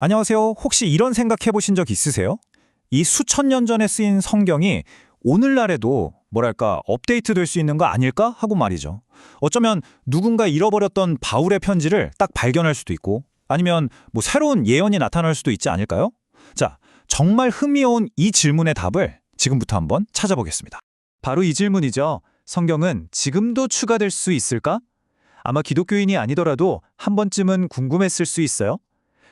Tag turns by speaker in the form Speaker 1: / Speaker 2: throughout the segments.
Speaker 1: 안녕하세요. 혹시 이런 생각해 보신 적 있으세요? 이 수천 년 전에 쓰인 성경이 오늘날에도 뭐랄까 업데이트 될 수 있는 거 아닐까 하고 말이죠. 어쩌면 누군가 잃어버렸던 바울의 편지를 딱 발견할 수도 있고 아니면 뭐 새로운 예언이 나타날 수도 있지 않을까요? 자, 정말 흥미로운 이 질문의 답을 지금부터 한번 찾아보겠습니다. 바로 이 질문이죠. 성경은 지금도 추가될 수 있을까? 아마 기독교인이 아니더라도 한 번쯤은 궁금했을 수 있어요.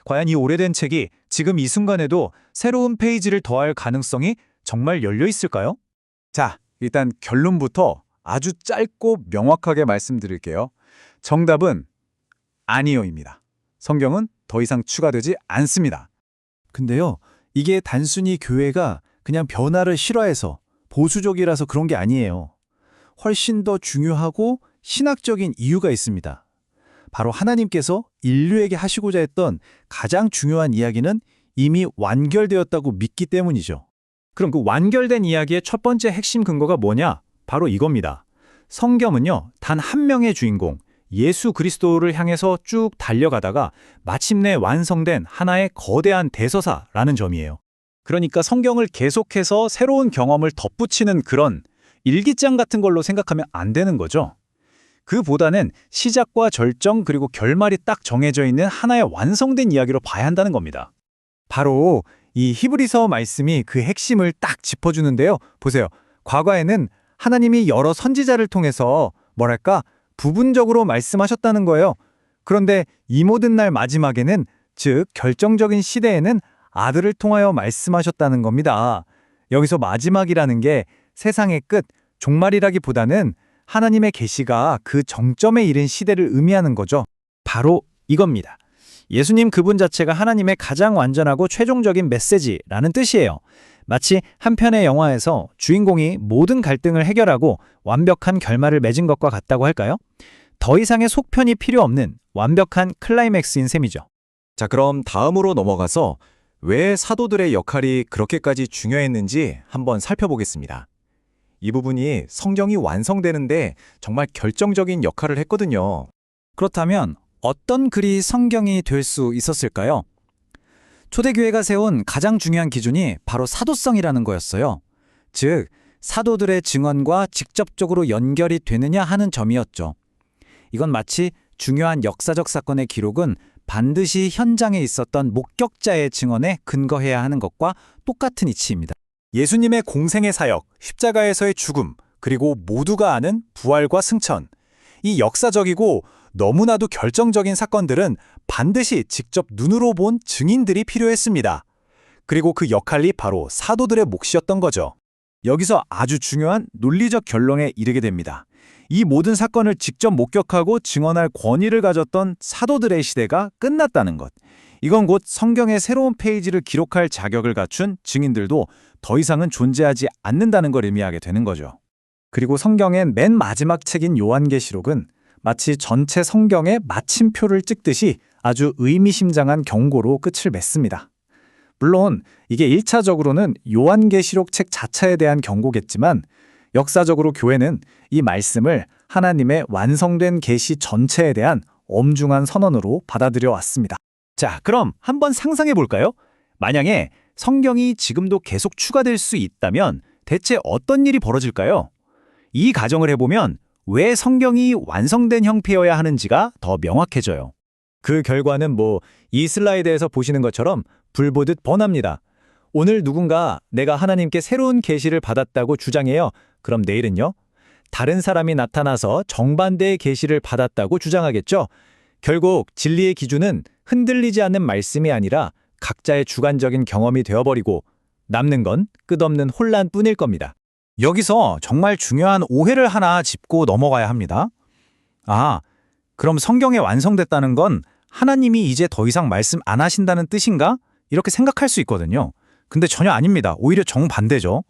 Speaker 1: 과연 이 오래된 책이 지금 이 순간에도 새로운 페이지를 더할 가능성이 정말 열려 있을까요?
Speaker 2: 자, 일단 결론부터 아주 짧고 명확하게 말씀드릴게요. 정답은 아니요입니다. 성경은 더 이상 추가되지 않습니다.
Speaker 3: 근데요, 이게 단순히 교회가 그냥 변화를 싫어해서 보수적이라서 그런 게 아니에요. 훨씬 더 중요하고 신학적인 이유가 있습니다. 바로 하나님께서 인류에게 하시고자 했던 가장 중요한 이야기는 이미 완결되었다고 믿기 때문이죠.
Speaker 1: 그럼 그 완결된 이야기의 첫 번째 핵심 근거가 뭐냐? 바로 이겁니다. 성경은요, 단 한 명의 주인공, 예수 그리스도를 향해서 쭉 달려가다가 마침내 완성된 하나의 거대한 대서사라는 점이에요. 그러니까 성경을 계속해서 새로운 경험을 덧붙이는 그런 일기장 같은 걸로 생각하면 안 되는 거죠. 그보다는 시작과 절정 그리고 결말이 딱 정해져 있는 하나의 완성된 이야기로 봐야 한다는 겁니다.
Speaker 2: 바로 이 히브리서 말씀이 그 핵심을 딱 짚어주는데요. 보세요. 과거에는 하나님이 여러 선지자를 통해서 뭐랄까 부분적으로 말씀하셨다는 거예요. 그런데 이 모든 날 마지막에는 즉 결정적인 시대에는 아들을 통하여 말씀하셨다는 겁니다. 여기서 마지막이라는 게 세상의 끝, 종말이라기보다는 하나님의 계시가 그 정점에 이른 시대를 의미하는 거죠.
Speaker 1: 바로 이겁니다. 예수님 그분 자체가 하나님의 가장 완전하고 최종적인 메시지라는 뜻이에요. 마치 한 편의 영화에서 주인공이 모든 갈등을 해결하고 완벽한 결말을 맺은 것과 같다고 할까요? 더 이상의 속편이 필요 없는 완벽한 클라이맥스인 셈이죠.
Speaker 4: 자, 그럼 다음으로 넘어가서 왜 사도들의 역할이 그렇게까지 중요했는지 한번 살펴보겠습니다. 이 부분이 성경이 완성되는데 정말 결정적인 역할을 했거든요.
Speaker 1: 그렇다면 어떤 글이 성경이 될 수 있었을까요? 초대교회가 세운 가장 중요한 기준이 바로 사도성이라는 거였어요. 즉, 사도들의 증언과 직접적으로 연결이 되느냐 하는 점이었죠. 이건 마치 중요한 역사적 사건의 기록은 반드시 현장에 있었던 목격자의 증언에 근거해야 하는 것과 똑같은 이치입니다.
Speaker 2: 예수님의 공생의 사역, 십자가에서의 죽음, 그리고 모두가 아는 부활과 승천. 이 역사적이고 너무나도 결정적인 사건들은 반드시 직접 눈으로 본 증인들이 필요했습니다. 그리고 그 역할이 바로 사도들의 몫이었던 거죠. 여기서 아주 중요한 논리적 결론에 이르게 됩니다. 이 모든 사건을 직접 목격하고 증언할 권위를 가졌던 사도들의 시대가 끝났다는 것. 이건 곧 성경의 새로운 페이지를 기록할 자격을 갖춘 증인들도 더 이상은 존재하지 않는다는 걸 의미하게 되는 거죠. 그리고 성경의 맨 마지막 책인 요한계시록은 마치 전체 성경의 마침표를 찍듯이 아주 의미심장한 경고로 끝을 맺습니다. 물론 이게 1차적으로는 요한계시록 책 자체에 대한 경고겠지만 역사적으로 교회는 이 말씀을 하나님의 완성된 계시 전체에 대한 엄중한 선언으로 받아들여 왔습니다.
Speaker 1: 자, 그럼 한번 상상해 볼까요? 만약에 성경이 지금도 계속 추가될 수 있다면 대체 어떤 일이 벌어질까요? 이 가정을 해보면 왜 성경이 완성된 형태여야 하는지가 더 명확해져요. 그 결과는 이 슬라이드에서 보시는 것처럼 불보듯 뻔합니다. 오늘 누군가 내가 하나님께 새로운 계시를 받았다고 주장해요. 그럼 내일은요? 다른 사람이 나타나서 정반대의 계시를 받았다고 주장하겠죠? 결국 진리의 기준은 흔들리지 않는 말씀이 아니라 각자의 주관적인 경험이 되어버리고 남는 건 끝없는 혼란뿐일 겁니다.
Speaker 2: 여기서 정말 중요한 오해를 하나 짚고 넘어가야 합니다.
Speaker 1: 그럼 성경에 완성됐다는 건 하나님이 이제 더 이상 말씀 안 하신다는 뜻인가? 이렇게 생각할 수 있거든요. 근데 전혀 아닙니다. 오히려 정반대죠.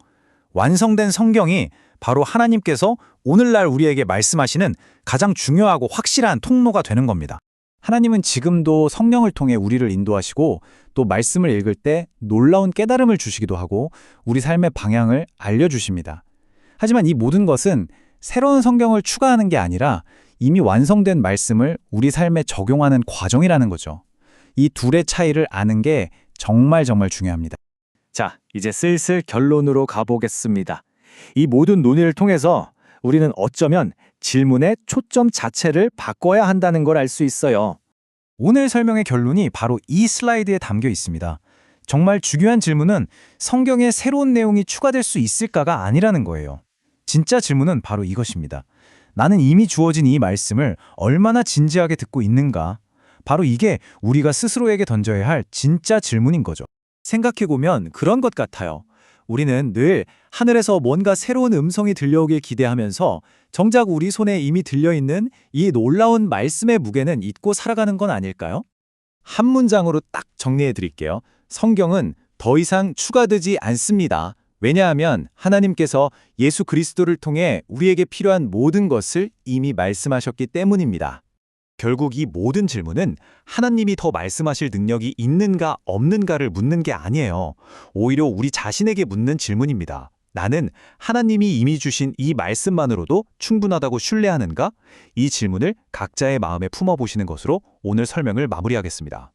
Speaker 1: 완성된 성경이 바로 하나님께서 오늘날 우리에게 말씀하시는 가장 중요하고 확실한 통로가 되는 겁니다. 하나님은 지금도 성령을 통해 우리를 인도하시고 또 말씀을 읽을 때 놀라운 깨달음을 주시기도 하고 우리 삶의 방향을 알려주십니다. 하지만 이 모든 것은 새로운 성경을 추가하는 게 아니라 이미 완성된 말씀을 우리 삶에 적용하는 과정이라는 거죠.
Speaker 3: 이 둘의 차이를 아는 게 정말 중요합니다.
Speaker 2: 자, 이제 슬슬 결론으로 가보겠습니다. 이 모든 논의를 통해서 우리는 어쩌면 질문의 초점 자체를 바꿔야 한다는 걸 알 수 있어요.
Speaker 3: 오늘 설명의 결론이 바로 이 슬라이드에 담겨 있습니다. 정말 중요한 질문은 성경에 새로운 내용이 추가될 수 있을까가 아니라는 거예요. 진짜 질문은 바로 이것입니다. 나는 이미 주어진 이 말씀을 얼마나 진지하게 듣고 있는가? 바로 이게 우리가 스스로에게 던져야 할 진짜 질문인 거죠.
Speaker 1: 생각해보면 그런 것 같아요. 우리는 늘 하늘에서 뭔가 새로운 음성이 들려오길 기대하면서 정작 우리 손에 이미 들려있는 이 놀라운 말씀의 무게는 잊고 살아가는 건 아닐까요? 한 문장으로 딱 정리해 드릴게요. 성경은 더 이상 추가되지 않습니다. 왜냐하면 하나님께서 예수 그리스도를 통해 우리에게 필요한 모든 것을 이미 말씀하셨기 때문입니다. 결국 이 모든 질문은 하나님이 더 말씀하실 능력이 있는가 없는가를 묻는 게 아니에요. 오히려 우리 자신에게 묻는 질문입니다. 나는 하나님이 이미 주신 이 말씀만으로도 충분하다고 신뢰하는가? 이 질문을 각자의 마음에 품어보시는 것으로 오늘 설명을 마무리하겠습니다.